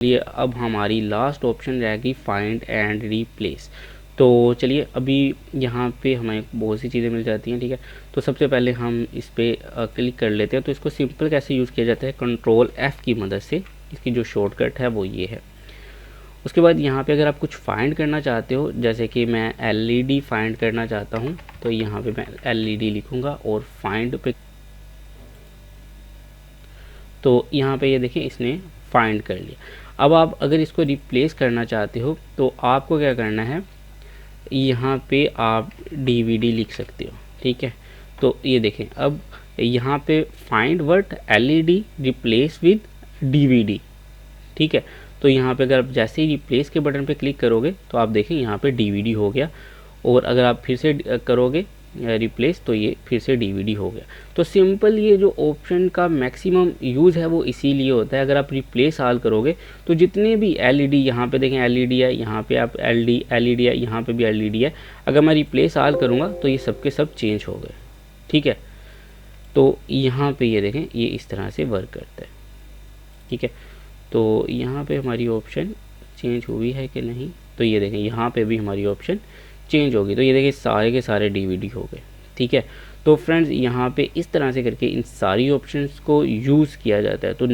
लिए अब हमारी लास्ट ऑप्शन रहेगी फाइंड एंड रिप्लेस। तो चलिए अभी यहाँ पे हमें बहुत सी चीज़ें मिल जाती हैं, ठीक है। तो सबसे पहले हम इस पर क्लिक कर लेते हैं। तो इसको सिंपल कैसे यूज़ किया जाता है, कंट्रोल F की मदद से। इसकी जो शॉर्टकट है वो ये है। उसके बाद यहाँ पे अगर आप कुछ फाइंड करना चाहते हो, जैसे कि मैं LED फाइंड करना चाहता हूँ, तो यहाँ पे मैं LED लिखूँगा और फाइंड पे, तो यहाँ पे ये देखिए इसने फाइंड कर लिया। अब आप अगर इसको रिप्लेस करना चाहते हो तो आपको क्या करना है, यहाँ पे आप DVD लिख सकते हो, ठीक है। तो ये देखें अब यहाँ पे find word LED replace with DVD, ठीक है। तो यहाँ पे अगर आप जैसे ही रिप्लेस के बटन पे क्लिक करोगे तो आप देखें यहाँ पे DVD हो गया, और अगर आप फिर से करोगे रिप्लेस तो ये फिर से DVD हो गया। तो सिंपल ये जो ऑप्शन का मैक्सिमम यूज़ है वो इसीलिए होता है। अगर आप रिप्लेस ऑल करोगे तो जितने भी LED, यहाँ पे देखें LED है, यहाँ पे आप LED है, यहाँ पे भी LED है, अगर मैं रिप्लेस ऑल करूँगा तो ये सब के सब चेंज हो गए, ठीक है। तो यहाँ पे ये देखें ये इस तरह से वर्क करता है, ठीक है। तो यहाँ पे हमारी ऑप्शन चेंज हुई है कि नहीं, तो ये देखें यहाँ पे भी हमारी ऑप्शन चेंज होगी। तो ये देखिए सारे के सारे DVD हो गए, ठीक है। तो फ्रेंड्स यहाँ पे इस तरह से करके इन सारी ऑप्शंस को यूज़ किया जाता है। तो